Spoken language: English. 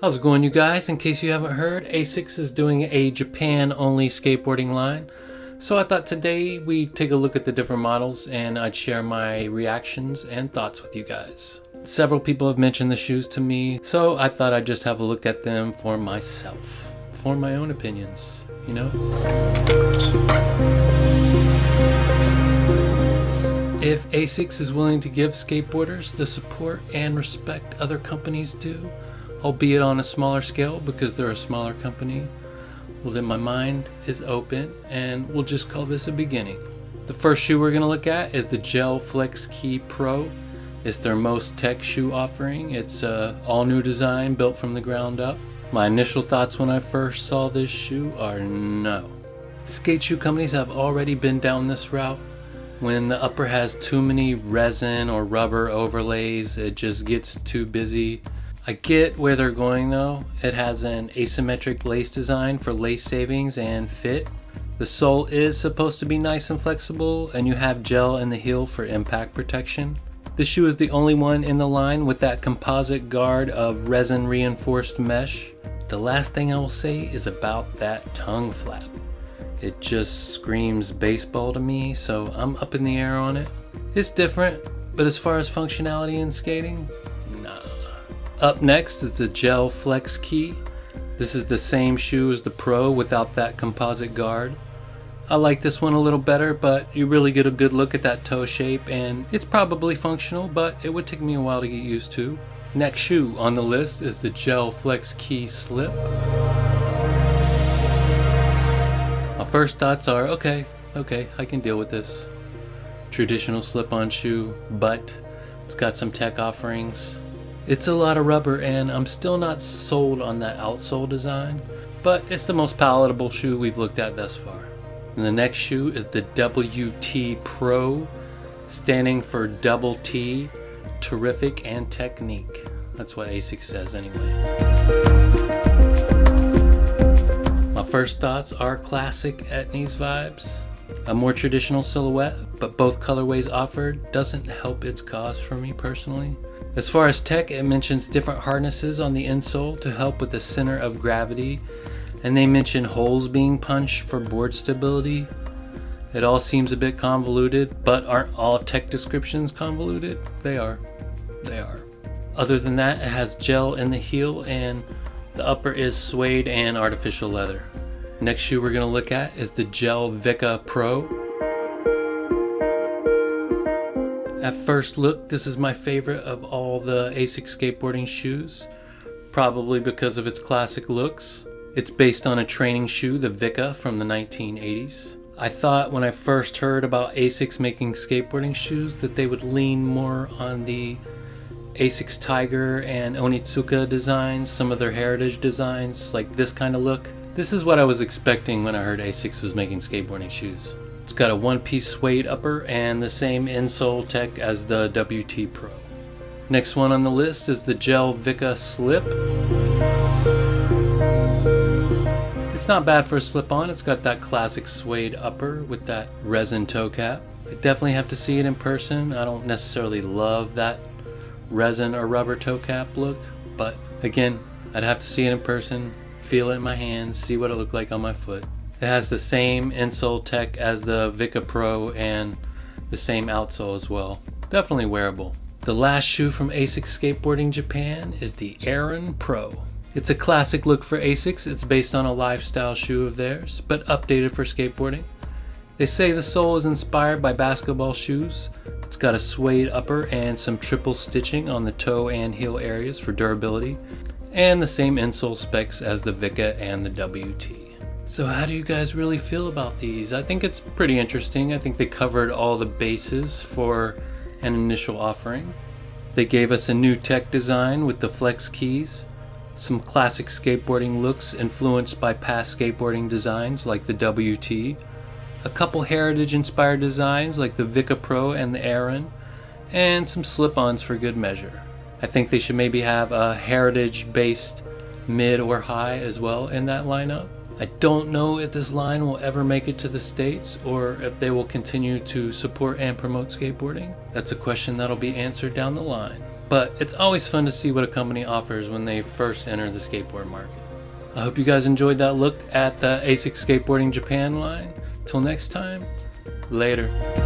How's it going, you guys? In case you haven't heard, ASICS is doing a Japan-only skateboarding line. So I thought today we'd take a look at the different models and I'd share my reactions and thoughts with you guys. Several people have mentioned the shoes to me, so I thought I'd just have a look at them for myself, for my own opinions, you know? If ASICS is willing to give skateboarders the support and respect other companies do, albeit on a smaller scale because they're a smaller company, well then my mind is open and we'll just call this a beginning. The first shoe we're going to look at is the Gel Flex Key Pro. It's their most tech shoe offering. It's a all new design built from the ground up. My initial thoughts when I first saw this shoe are no. Skate shoe companies have already been down this route. When the upper has too many resin or rubber overlays, it just gets too busy. I get where they're going though. It has an asymmetric lace design for lace savings and fit. The sole is supposed to be nice and flexible, and you have gel in the heel for impact protection. This shoe is the only one in the line with that composite guard of resin reinforced mesh. The last thing I will say is about that tongue flap. It just screams baseball to me, so I'm up in the air on it. It's different, but as far as functionality in skating, nah. Up next is the Gel Flex Key. This is the same shoe as the Pro without that composite guard. I like this one a little better, but you really get a good look at that toe shape, and it's probably functional, but it would take me a while to get used to. Next shoe on the list is the Gel Flex Key Slip. My first thoughts are, okay, I can deal with this. Traditional slip-on shoe, but it's got some tech offerings. It's a lot of rubber and I'm still not sold on that outsole design, but it's the most palatable shoe we've looked at thus far. And the next shoe is the WT Pro, standing for double T, terrific and technique. That's what ASICS says anyway. My first thoughts are classic Etnies vibes. A more traditional silhouette, but both colorways offered doesn't help its cause for me personally. As far as tech, it mentions different harnesses on the insole to help with the center of gravity, and they mention holes being punched for board stability. It all seems a bit convoluted, but aren't all tech descriptions convoluted? They are. Other than that, it has gel in the heel and the upper is suede and artificial leather. Next shoe we're going to look at is the Gel Vecca Pro. At first look, this is my favorite of all the ASICS skateboarding shoes, probably because of its classic looks. It's based on a training shoe, the Vecca from the 1980s. I thought when I first heard about ASICS making skateboarding shoes that they would lean more on the ASICS Tiger and Onitsuka designs, some of their heritage designs, like this kind of look. This is what I was expecting when I heard ASICS was making skateboarding shoes. It's got a one-piece suede upper and the same insole tech as the WT Pro. Next one on the list is the Gel Vecca Slip. It's not bad for a slip-on. It's got that classic suede upper with that resin toe cap. I definitely have to see it in person. I don't necessarily love that resin or rubber toe cap look, but again, I'd have to see it in person, feel it in my hands, see what it looked like on my foot. It has the same insole tech as the Vecca Pro and the same outsole as well. Definitely wearable. The last shoe from ASICS Skateboarding Japan is the Aaron Pro. It's a classic look for ASICS. It's based on a lifestyle shoe of theirs, but updated for skateboarding. They say the sole is inspired by basketball shoes. It's got a suede upper and some triple stitching on the toe and heel areas for durability, and the same insole specs as the Vecca and the WT. So how do you guys really feel about these? I think it's pretty interesting. I think they covered all the bases for an initial offering. They gave us a new tech design with the flex keys, some classic skateboarding looks influenced by past skateboarding designs like the WT, a couple heritage inspired designs like the Vecca Pro and the Aaron, and some slip-ons for good measure. I think they should maybe have a heritage based mid or high as well in that lineup. I don't know if this line will ever make it to the States or if they will continue to support and promote skateboarding. That's a question that'll be answered down the line. but it's always fun to see what a company offers when they first enter the skateboard market. I hope you guys enjoyed that look at the ASICS Skateboarding Japan line. Till next time, later.